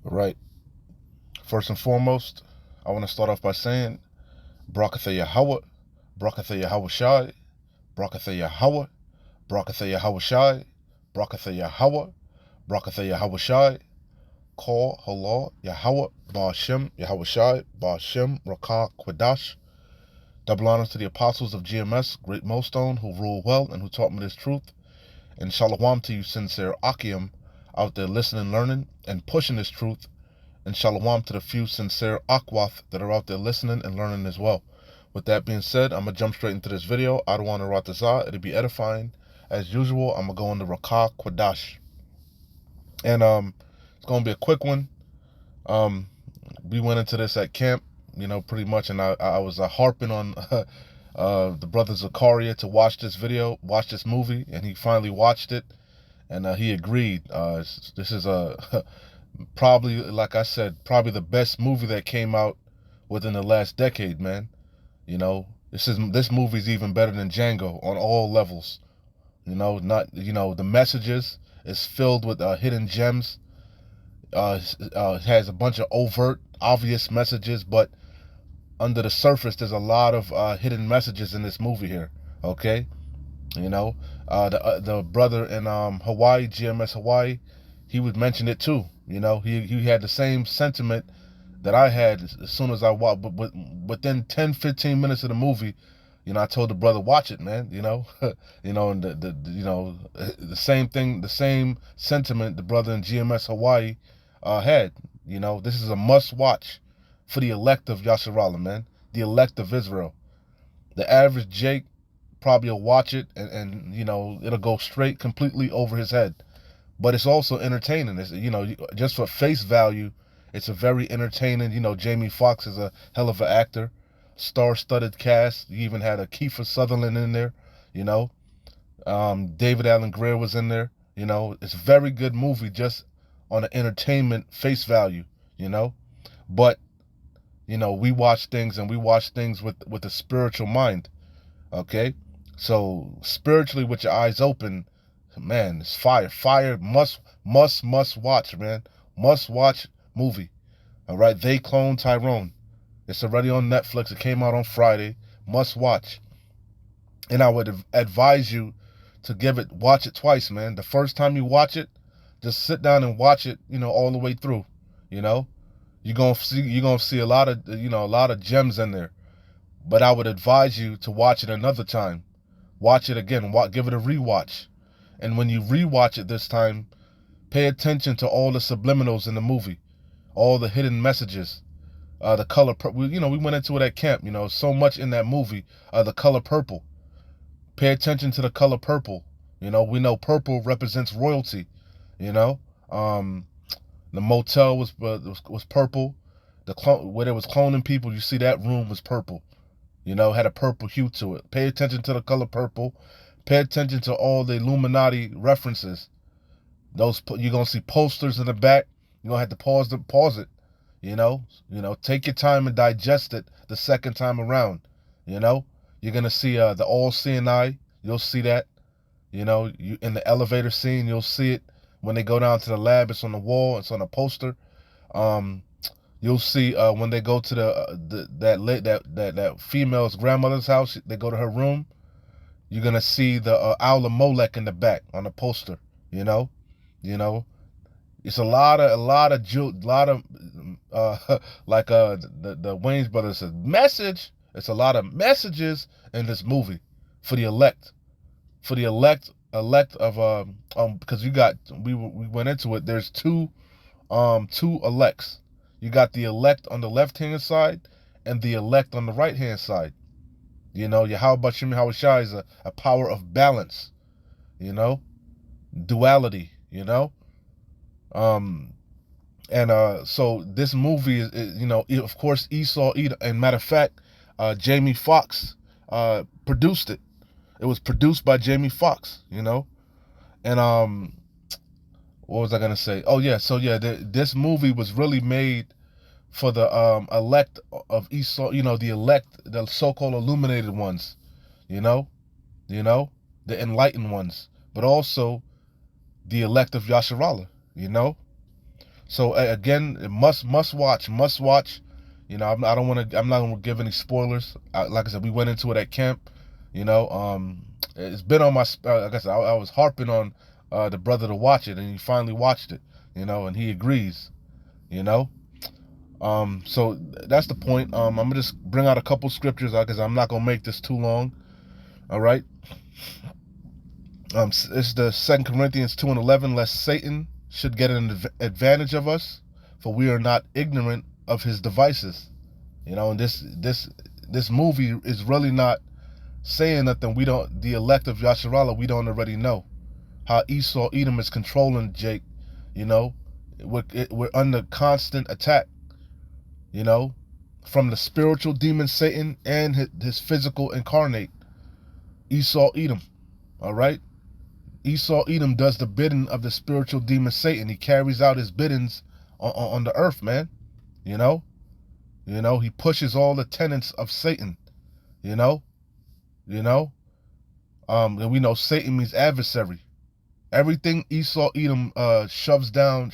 All right. First and foremost, I want to start off by saying, Brakatha Yahweh, Brakatha Yahweh Shai, Brakatha Yahweh, Brakatha Yahweh Shai, Brakatha Yahweh, Brakatha Yahweh Shai, Call Halal Yahweh, Ba'ashem, Yahweh Shai, Ba'ashem, Rakah Kwadash. Double honors to the apostles of GMS, Great Millstone, who rule well and who taught me this truth. And shalom to you, sincere Akim, out there listening, learning, and pushing this truth. And shalom to the few sincere Akwath that are out there listening and learning as well. With that being said, I'm going to jump straight into this video. I don't want to ratazah. It'll be edifying. As usual, I'm going to go into Rakah Kwadash. And it's going to be a quick one. We went into this at camp, pretty much, and I was harping on the brother Zakaria to watch this movie, and he finally watched it, and he agreed. This is probably, like I said, probably the best movie that came out within the last decade, man. This movie's even better than Django on all levels. The messages is filled with hidden gems. It has a bunch of overt, obvious messages, but under the surface, there's a lot of hidden messages in this movie here. Okay, the brother in Hawaii, GMS Hawaii, he would mention it too. He had the same sentiment that I had as soon as I watched. But within 10-15 minutes of the movie, I told the brother, watch it, man. And the same thing, the same sentiment the brother in GMS Hawaii had. This is a must watch for the elect of Yasharallah, man. The elect of Israel. The average Jake probably will watch it and it'll go straight completely over his head. But it's also entertaining. It's, just for face value, it's a very entertaining. Jamie Foxx is a hell of an actor. Star-studded cast. You even had a Kiefer Sutherland in there. David Allen Greer was in there. It's a very good movie just on an entertainment face value. But we watch things with a spiritual mind. Okay, so spiritually with your eyes open, man, it's fire. Must watch, man. Must watch movie. All right, They Clone Tyrone. It's already on Netflix. It came out on Friday. Must watch. And I would advise you to watch it twice, man. The first time you watch it, just sit down and watch it, all the way through. You're gonna see a lot of gems in there. But I would advise you to watch it another time. Watch it again. Give it a rewatch. And when you rewatch it this time, pay attention to all the subliminals in the movie, all the hidden messages. The color, we went into it at camp. So much in that movie. The color purple. Pay attention to the color purple. We know purple represents royalty. The motel was purple. Where there was cloning people, you see that room was purple. Had a purple hue to it. Pay attention to the color purple. Pay attention to all the Illuminati references. You're gonna see posters in the back. You're gonna have to pause it. Take your time and digest it the second time around. You're gonna see the all-seeing eye. You'll see that. You in the elevator scene, you'll see it when they go down to the lab. It's on the wall. It's on a poster. You'll see when they go to that female's grandmother's house. They go to her room. You're gonna see the Owl of Molech in the back on the poster. It's a lot of like the Wayans brothers said, message. It's a lot of messages in this movie for the elect, of because we went into it. There's two elects. You got the elect on the left-hand side and the elect on the right-hand side. Yahweh Shai is a power of balance, duality, so this movie is of course, Esau, Edom, and matter of fact, Jamie Foxx produced it. It was produced by Jamie Foxx, and what was I gonna say? Oh yeah, so yeah, this movie was really made for the elect of Esau, the elect, the so-called illuminated ones, the enlightened ones, but also the elect of Yasharallah, So again, must watch. You know, I'm not gonna give any spoilers. Like I said, we went into it at camp. You know, it's been on my. Like I said, I was harping on the brother to watch it, and he finally watched it. You know, and he agrees. You know, so that's the point. I'm gonna just bring out a couple scriptures because I'm not gonna make this too long. All right. It's the 2 Corinthians 2:11. Lest Satan should get an advantage of us, for we are not ignorant of his devices. You know, and this movie is really not saying nothing we don't. The elect of Yasharallah, we don't already know how Esau Edom is controlling Jake. You know, we're under constant attack. You know, from the spiritual demon Satan and his physical incarnate Esau Edom. All right. Esau Edom does the bidding of the spiritual demon Satan. He carries out his biddings on the earth, man. You know, he pushes all the tenets of Satan. You know, and we know Satan means adversary. Everything Esau Edom shoves down,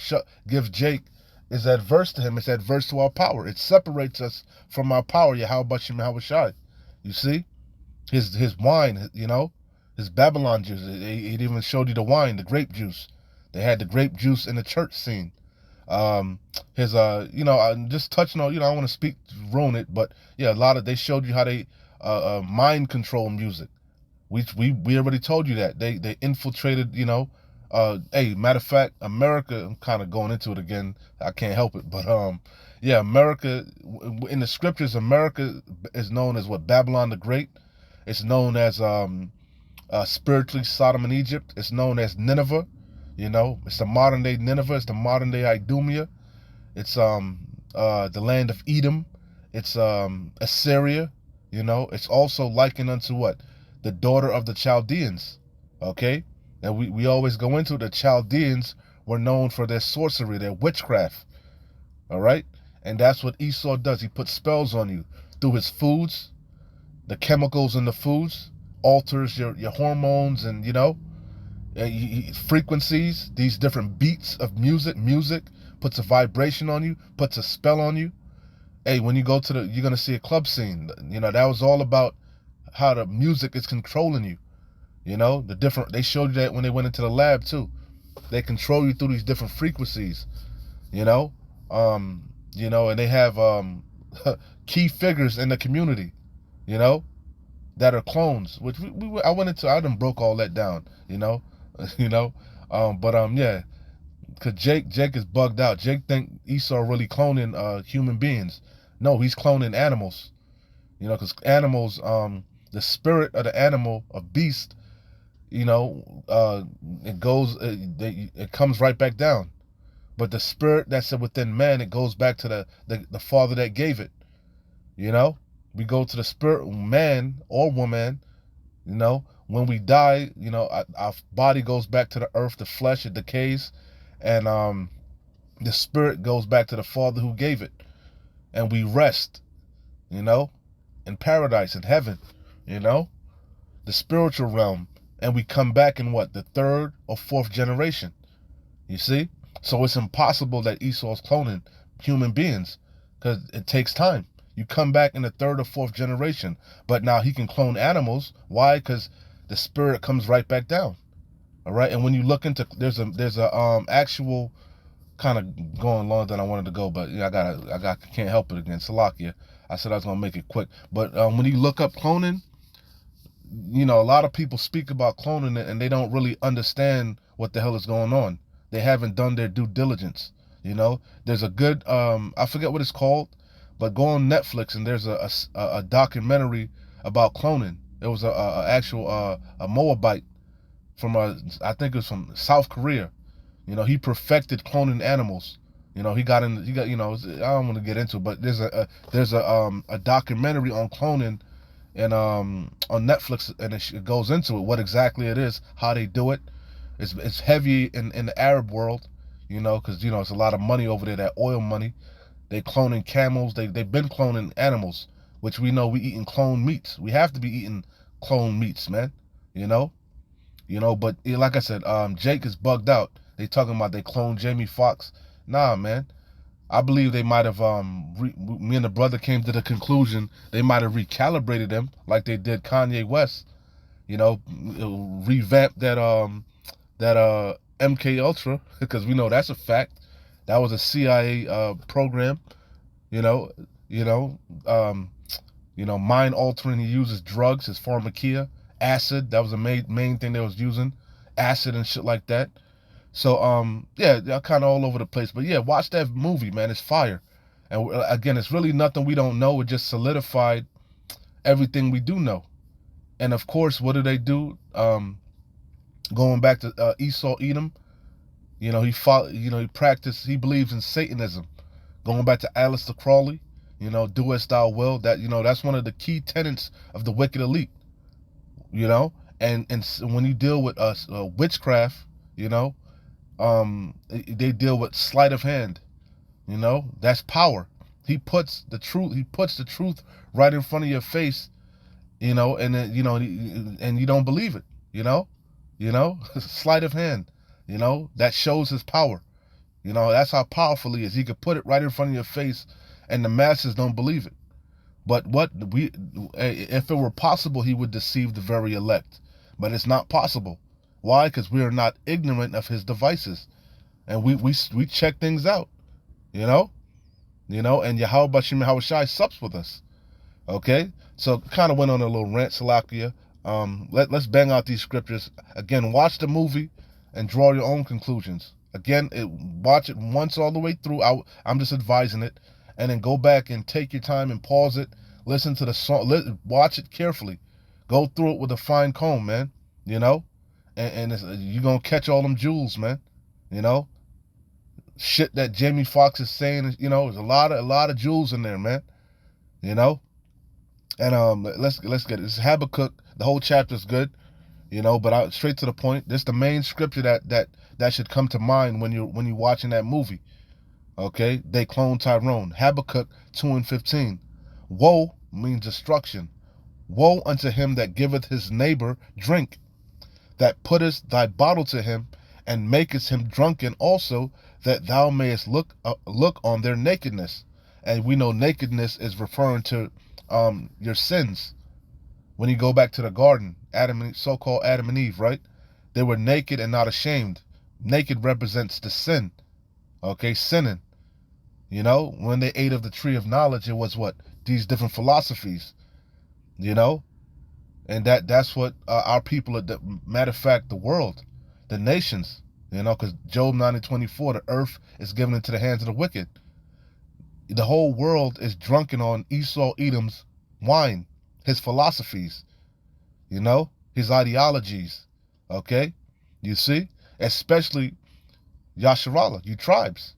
gives Jake, is adverse to him. It's adverse to our power. It separates us from our power. Yahweh Shem Yahweh Shai. You see, his wine. You know. His Babylon juice. It even showed you the wine, the grape juice. They had the grape juice in the church scene. His I'm just touching on, I don't want to ruin it, but yeah, they showed you how they mind control music. We already told you that. They infiltrated, hey, matter of fact, America, I'm kind of going into it again. I can't help it, but yeah, America, in the scriptures, America is known as what? Babylon the Great. It's known as spiritually Sodom and Egypt. It's known as Nineveh. It's the modern day Nineveh. It's the modern day Idumea. It's the land of Edom. It's Assyria. It's also likened unto what? The daughter of the Chaldeans. Okay? And we always go into the Chaldeans were known for their sorcery, their witchcraft. All right? And that's what Esau does. He puts spells on you through his foods, the chemicals in the foods, alters your hormones and frequencies, these different beats of music puts a vibration on you, puts a spell on you. Hey, when you go you're gonna see a club scene. That was all about how the music is controlling you. They showed you that when they went into the lab too. They control you through these different frequencies. And they have key figures in the community. That are clones, which I went into. I done broke all that down, yeah, because Jake is bugged out. Jake think Esau really cloning human beings. No, he's cloning animals, because animals, the spirit of the animal, a beast, it comes right back down. But the spirit that's within man, it goes back to the father that gave it. We go to the spirit, man or woman, when we die, our body goes back to the earth, the flesh, it decays, and the spirit goes back to the Father who gave it. And we rest, in paradise, in heaven, the spiritual realm. And we come back in what? The third or fourth generation. You see? So it's impossible that Esau's cloning human beings because it takes time. You come back in the third or fourth generation. But now he can clone animals. Why? Because the spirit comes right back down. All right. And when you look into, there's a actual, kind of going longer than I wanted to go, but I can't help it again. Salakia. I said I was gonna make it quick. But when you look up cloning, a lot of people speak about cloning it and they don't really understand what the hell is going on. They haven't done their due diligence. There's a good I forget what it's called. But go on Netflix and there's a documentary about cloning. There was a actual a Moabite from I think it was from South Korea. He perfected cloning animals. He got I don't want to get into it, but there's a documentary on cloning and on Netflix, and it goes into it, what exactly it is, how they do it. It's heavy in the Arab world, because it's a lot of money over there, that oil money. They cloning camels. They've been cloning animals, which we know we eating cloned meats. We have to be eating cloned meats, man. But like I said, Jake is bugged out. They talking about they cloned Jamie Foxx. Nah, man. I believe they might have, me and the brother came to the conclusion they might have recalibrated him like they did Kanye West. You know, revamp that MK Ultra, because we know that's a fact. That was a CIA program. You know, you know, um, mind altering. He uses drugs, his pharmakia, acid. That was the main thing they was using, acid and shit like that. So yeah, they're kind of all over the place. But yeah, watch that movie, man. It's fire. And again, it's really nothing we don't know. It just solidified everything we do know. And of course, what do they do? Going back to Esau Edom, he practiced. He believes in Satanism. Going back to Aleister Crowley, do as thou will. That's one of the key tenets of the wicked elite. And when you deal with witchcraft, they deal with sleight of hand. That's power. He puts the truth right in front of your face, and then, and you don't believe it. Sleight of hand. That shows his power. That's how powerful he is. He could put it right in front of your face, and the masses don't believe it. But if it were possible, he would deceive the very elect. But it's not possible. Why? Because we are not ignorant of his devices, and we check things out. And Yahweh Bashim Yahushai sups with us. Okay, so kind of went on a little rant, Salakia. Let's bang out these scriptures again. Watch the movie and draw your own conclusions. Again, watch it once all the way through. I'm just advising it, and then go back and take your time and pause it. Listen to the song. Watch it carefully. Go through it with a fine comb, man. And you're gonna catch all them jewels, man. Shit that Jamie Foxx is saying. There's a lot of jewels in there, man. And let's get it. It's Habakkuk. The whole chapter is good. But straight to the point. This is the main scripture that should come to mind when you're watching that movie. Okay, they clone Tyrone. Habakkuk 2:15. Woe means destruction. Woe unto him that giveth his neighbor drink, that puttest thy bottle to him, and makest him drunken also, that thou mayest look on their nakedness. And we know nakedness is referring to your sins. When you go back to the garden, so-called Adam and Eve, right? They were naked and not ashamed. Naked represents the sin. Okay, sinning. When they ate of the tree of knowledge, it was what? These different philosophies. And that's what our people are. Matter of fact, the world, the nations, because Job 9:24, the earth is given into the hands of the wicked. The whole world is drunken on Esau Edom's wine, his philosophies, his ideologies. Okay, you see, especially Yasharallah, you tribes.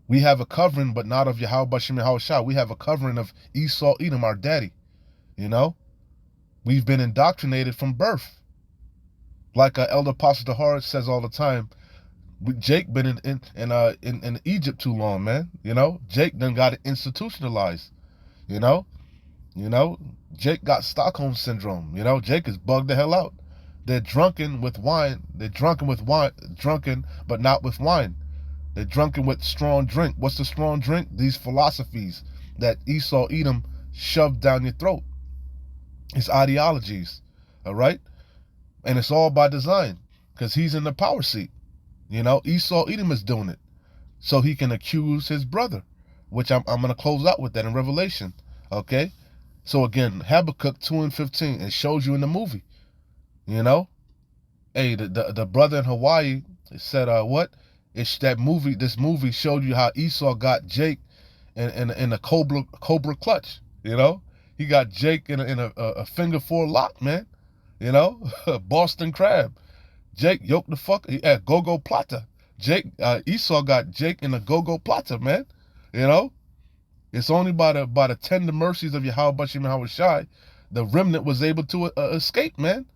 We have a covering, but not of Yahweh Bashim Yahushua. We have a covering of Esau Edom, our daddy. We've been indoctrinated from birth. Like Elder Pastor Tahar says all the time, Jake been in Egypt too long, man. Jake done got it institutionalized. Jake got Stockholm syndrome. Jake is bugged the hell out. They're drunken with wine. They're drunken but not with wine. They're drunken with strong drink. What's the strong drink? These philosophies that Esau Edom shoved down your throat. His ideologies, all right? And it's all by design, because he's in the power seat. Esau Edom is doing it so he can accuse his brother, which I'm going to close out with that in Revelation, okay? So again, Habakkuk 2:15, it shows you in the movie, Hey, the brother in Hawaii said, what? It's that movie. This movie showed you how Esau got Jake in a cobra clutch. He got Jake in a finger four lock, man. Boston Crab. Jake yoked the fuck at go-go plata. Esau got Jake in a go-go plata, man. It's only by the tender mercies of Yahweh Bashim Yahushai the remnant was able to escape, man.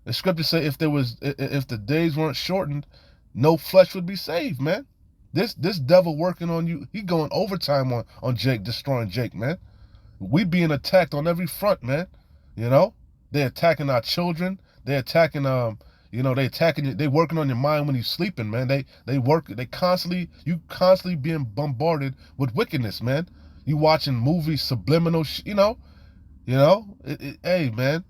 The scriptures say if the days weren't shortened, no flesh would be saved, man. This devil working on you, he going overtime on Jake, destroying Jake, man. We being attacked on every front, man. They're attacking our children. They're attacking You know, they attacking you. They working on your mind when you're sleeping, man. They constantly, you constantly being bombarded with wickedness, man. You watching movies, subliminal, hey, man.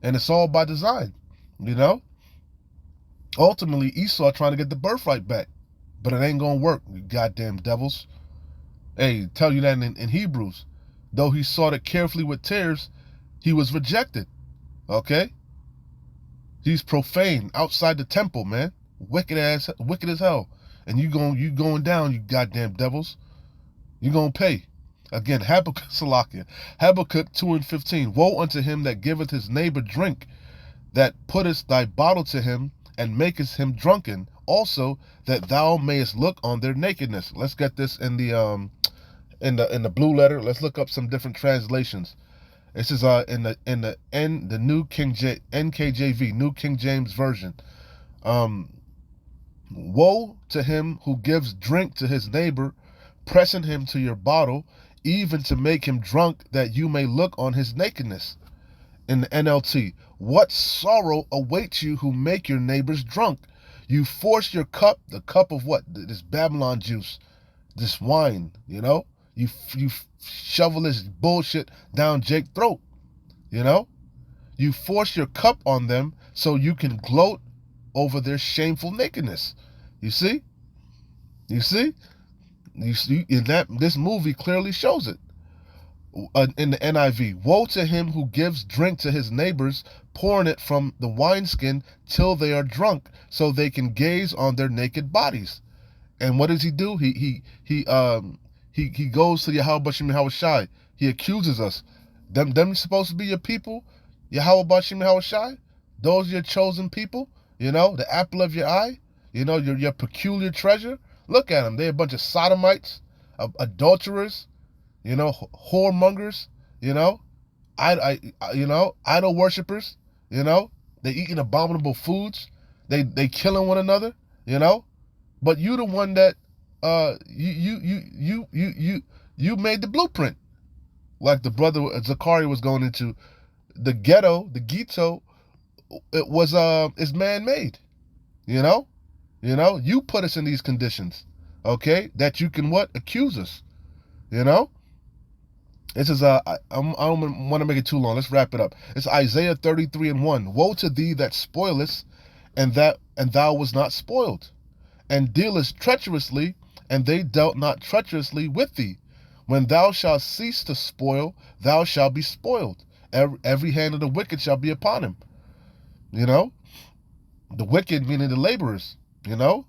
And it's all by design, you know. Ultimately, Esau trying to get the birthright back, but it ain't gonna work, you goddamn devils. Hey, tell you that in Hebrews. Though he sought it carefully with tears, he was rejected. Okay? He's profane outside the temple, man. Wicked as hell. And you going down, you goddamn devils. You gonna pay. Again, Habakkuk Salakia. Habakkuk 2:15. Woe unto him that giveth his neighbor drink, that puttest thy bottle to him, and makest him drunken, also that thou mayest look on their nakedness. Let's get this in the blue letter. Let's look up some different translations. This is in the New NKJV, New King James Version. Woe to him who gives drink to his neighbor, pressing him to your bottle, even to make him drunk, that you may look on his nakedness. In the NLT, what sorrow awaits you who make your neighbors drunk? You force your cup, the cup of what? This Babylon juice, this wine, you know? You shovel this bullshit down Jake's throat, you know? You force your cup on them so you can gloat over their shameful nakedness. You see? You see? This movie clearly shows it. In the NIV, woe to him who gives drink to his neighbors, pouring it from the wineskin till they are drunk, so they can gaze on their naked bodies. And what does he do? He goes to Yahweh Bashim Yahweh Shai. He accuses us. Them supposed to be your people, Yahweh Bashim Yahweh Shai. Those are your chosen people. You know, the apple of your eye. You know, your peculiar treasure. Look at them. They're a bunch of sodomites, adulterers. You know, whoremongers, you know, idol worshippers, you know, they eating abominable foods, they killing one another, you know, but you the one that you made the blueprint, like the brother Zachariah was going into. The ghetto, it was is man-made, you know, you put us in these conditions, okay, that you can accuse us, you know. This is I don't want to make it too long. Let's wrap it up. It's Isaiah 33:1. Woe to thee that spoilest, and thou was not spoiled, and dealest treacherously, and they dealt not treacherously with thee. When thou shalt cease to spoil, thou shalt be spoiled. Every hand of the wicked shall be upon him. You know, the wicked meaning the laborers. You know,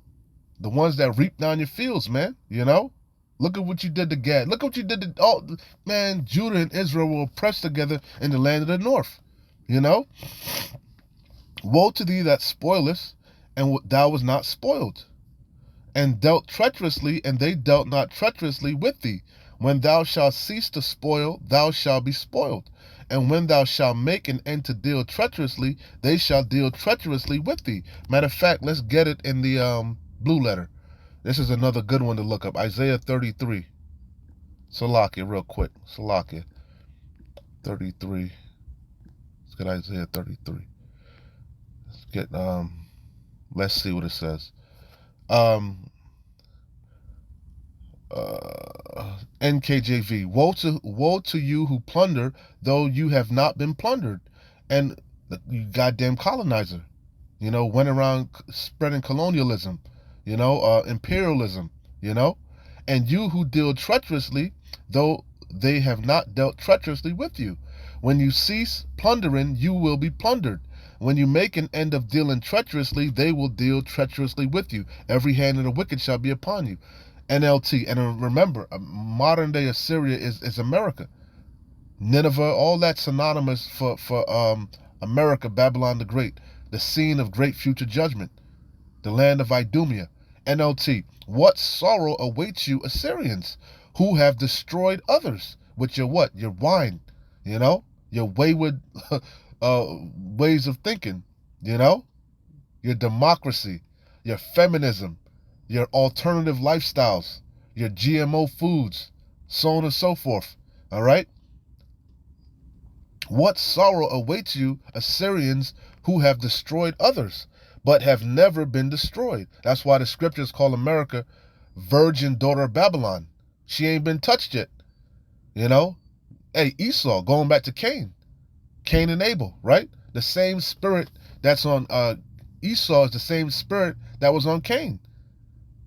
the ones that reap down your fields, man. You know. Look at what you did to Gad. Look at what you did to man. Judah and Israel were oppressed together in the land of the north. You know. Woe to thee that spoilest, and thou was not spoiled, and dealt treacherously, and they dealt not treacherously with thee. When thou shalt cease to spoil, thou shalt be spoiled. And when thou shalt make an end to deal treacherously, they shall deal treacherously with thee. Matter of fact, let's get it in the blue letter. This is another good one to look up. Isaiah 33. Salakia, real quick. Salakia. 33. Let's get Isaiah 33. Let's get, let's see what it says. NKJV. Woe to you who plunder, though you have not been plundered. And you goddamn colonizer. You know, went around spreading colonialism. You know, imperialism, you know, and you who deal treacherously, though they have not dealt treacherously with you. When you cease plundering, you will be plundered. When you make an end of dealing treacherously, they will deal treacherously with you. Every hand of the wicked shall be upon you. NLT. And remember, modern day Assyria is America. Nineveh, all that synonymous for America, Babylon the Great, the scene of great future judgment, the land of Idumea. NLT. What sorrow awaits you, Assyrians, who have destroyed others with your what? Your wine, you know, your wayward ways of thinking, you know, your democracy, your feminism, your alternative lifestyles, your GMO foods, so on and so forth. All right. What sorrow awaits you, Assyrians, who have destroyed others, but have never been destroyed. That's why the scriptures call America virgin daughter of Babylon. She ain't been touched yet. You know? Hey, Esau, going back to Cain and Abel, right? The same spirit that's on Esau is the same spirit that was on Cain.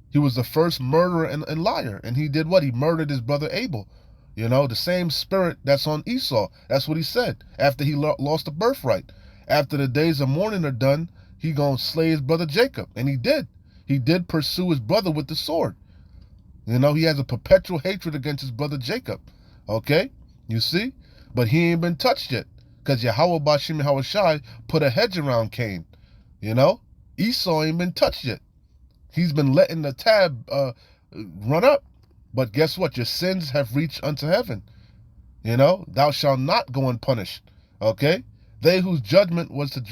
He was the first murderer and liar. And he did what? He murdered his brother Abel. You know, the same spirit that's on Esau. That's what he said after he lost the birthright. After the days of mourning are done, he gonna slay his brother Jacob. And he did. He did pursue his brother with the sword. You know, he has a perpetual hatred against his brother Jacob. Okay? You see? But he ain't been touched yet. Because Yahweh Bashim Yahushai put a hedge around Cain. You know? Esau ain't been touched yet. He's been letting the tab run up. But guess what? Your sins have reached unto heaven. You know? Thou shalt not go unpunished. Okay? They whose judgment was not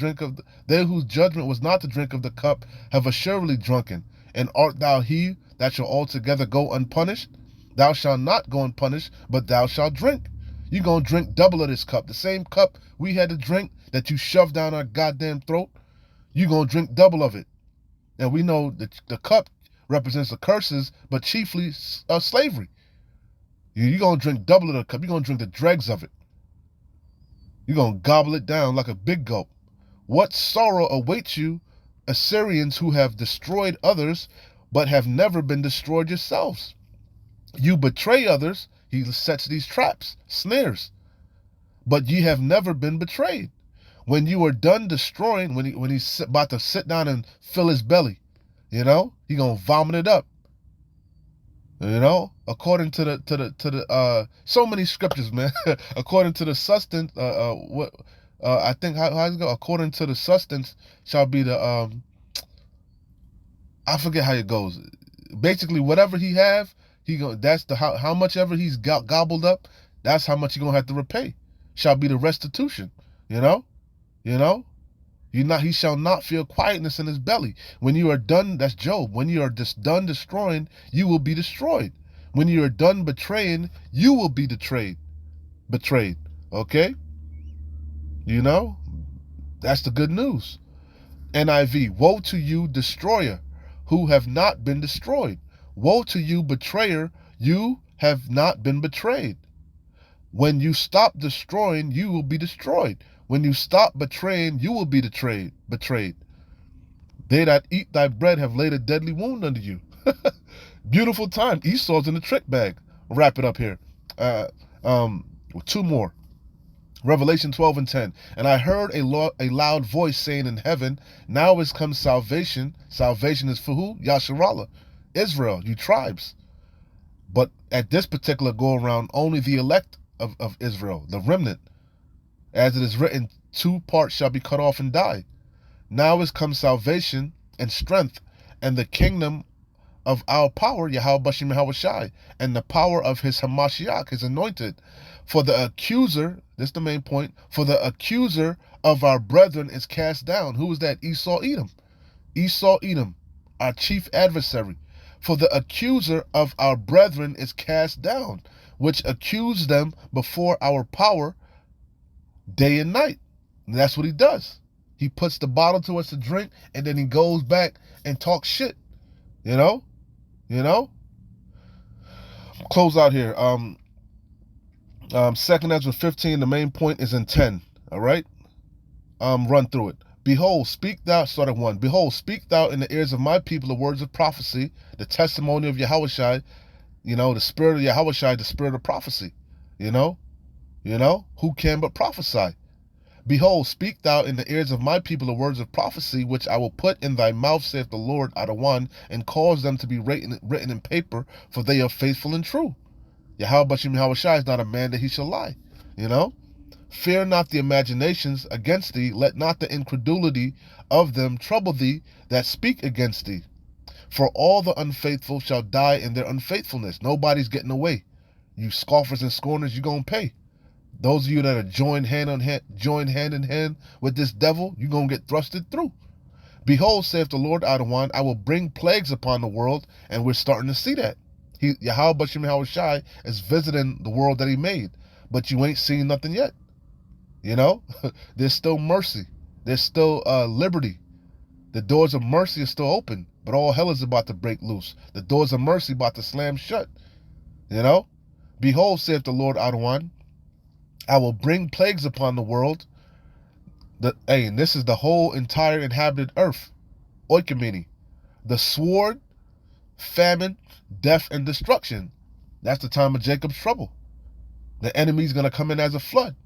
to drink of the cup have assuredly drunken. And art thou he that shall altogether go unpunished? Thou shalt not go unpunished, but thou shalt drink. You're going to drink double of this cup. The same cup we had to drink that you shoved down our goddamn throat. You're going to drink double of it. And we know that the cup represents the curses, but chiefly slavery. You're going to drink double of the cup. You're going to drink the dregs of it. You're going to gobble it down like a big gulp. What sorrow awaits you, Assyrians who have destroyed others, but have never been destroyed yourselves? You betray others. He sets these traps, snares. But ye have never been betrayed. When you are done destroying, when he's about to sit down and fill his belly, you know, he gonna vomit it up. You know, according to the so many scriptures, man. According to the sustenance, I think how does it go? According to the sustenance shall be the I forget how it goes. Basically, whatever he have, that's the how much ever he's gobbled up, that's how much he gonna have to repay. Shall be the restitution. You know. He shall not feel quietness in his belly. When you are done, that's Job. When you are done destroying, you will be destroyed. When you are done betraying, you will be betrayed. Okay? You know? That's the good news. NIV, woe to you, destroyer, who have not been destroyed. Woe to you, betrayer, you have not been betrayed. When you stop destroying, you will be destroyed. When you stop betraying, you will be betrayed. They that eat thy bread have laid a deadly wound under you. Beautiful time. Esau's in the trick bag. Wrap it up here. Two more. Revelation 12:10. And I heard a loud voice saying in heaven, now is come salvation. Salvation is for who? Yasharallah. Israel, you tribes. But at this particular go-around, only the elect of Israel, the remnant. As it is written, 2 parts shall be cut off and die. Now is come salvation and strength and the kingdom of our power, Yahweh Bashim Yahushai, and the power of his Hamashiach, his anointed. For the accuser, this is the main point, for the accuser of our brethren is cast down. Who is that? Esau Edom. Esau Edom, our chief adversary. For the accuser of our brethren is cast down, which accused them before our power day and night. And that's what he does. He puts the bottle to us to drink, and then he goes back and talks shit. You know? Close out here. 2 Ezra 15, the main point is in 10. All right? Run through it. Behold, speak thou, start at 1. Behold, speak thou in the ears of my people the words of prophecy, the testimony of Yahushai, the spirit of Yahushai, the spirit of prophecy. Who can but prophesy? Behold, speak thou in the ears of my people the words of prophecy, which I will put in thy mouth, saith the Lord, Adawan, and cause them to be written in paper, for they are faithful and true. Yahweh Bashim Yahushai is not a man that he shall lie. Fear not the imaginations against thee, let not the incredulity of them trouble thee that speak against thee. For all the unfaithful shall die in their unfaithfulness. Nobody's getting away. You scoffers and scorners, you're going to pay. Those of you that are joined hand in hand with this devil, you're going to get thrusted through. Behold, saith the Lord Adawan, I will bring plagues upon the world, and we're starting to see that. Yahweh Bashim Yahushai is visiting the world that he made, but you ain't seen nothing yet. There's still mercy. There's still liberty. The doors of mercy are still open, but all hell is about to break loose. The doors of mercy about to slam shut. You know? Behold, saith the Lord Adonai, I will bring plagues upon the world. And this is the whole entire inhabited earth. Oikumene. The sword, famine, death, and destruction. That's the time of Jacob's trouble. The enemy's going to come in as a flood.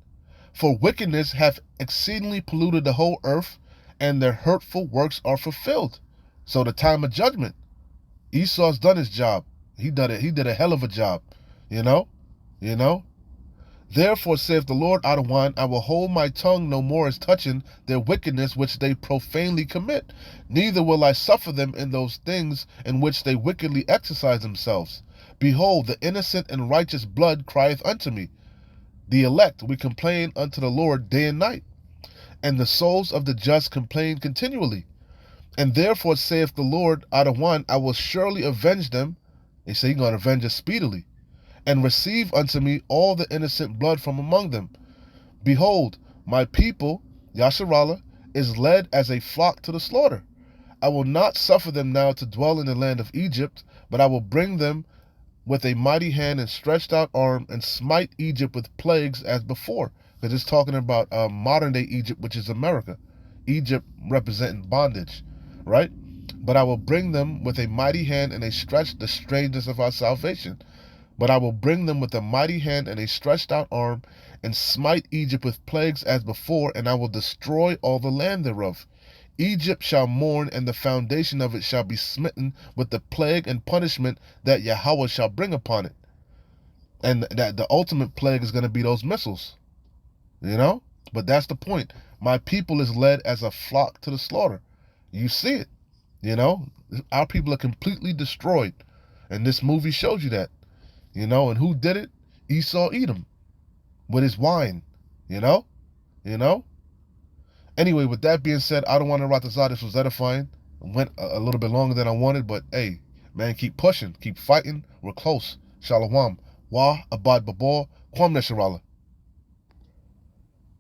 For wickedness hath exceedingly polluted the whole earth, and their hurtful works are fulfilled. So the time of judgment. Esau's done his job. He did a hell of a job. You know? Therefore saith the Lord Adonai, I will hold my tongue no more as touching their wickedness which they profanely commit, neither will I suffer them in those things in which they wickedly exercise themselves. Behold, the innocent and righteous blood crieth unto me. The elect, we complain unto the Lord day and night, and the souls of the just complain continually. And therefore saith the Lord Adonai, I will surely avenge them. They say he's going to avenge us speedily, and receive unto me all the innocent blood from among them. Behold, my people, Yasharallah, is led as a flock to the slaughter. I will not suffer them now to dwell in the land of Egypt, but I will bring them with a mighty hand and stretched out arm, and smite Egypt with plagues as before. Because it's talking about modern day Egypt, which is America. Egypt representing bondage, right? But I will bring them with a mighty hand, and a stretch the strangeness of our salvation. But I will bring them with a mighty hand and a stretched out arm, and smite Egypt with plagues as before, and I will destroy all the land thereof. Egypt shall mourn, and the foundation of it shall be smitten with the plague and punishment that Yahweh shall bring upon it. And that the ultimate plague is going to be those missiles. You know? But that's the point. My people is led as a flock to the slaughter. You see it. You know? Our people are completely destroyed. And this movie shows you that. You know? And who did it? Esau Edom. With his wine. You know? Anyway, with that being said, I don't want to Ratazah. This was edifying. It went a little bit longer than I wanted, but hey, man, keep pushing, keep fighting. We're close. Shalom. Wa abad babor. Kwam nesharala.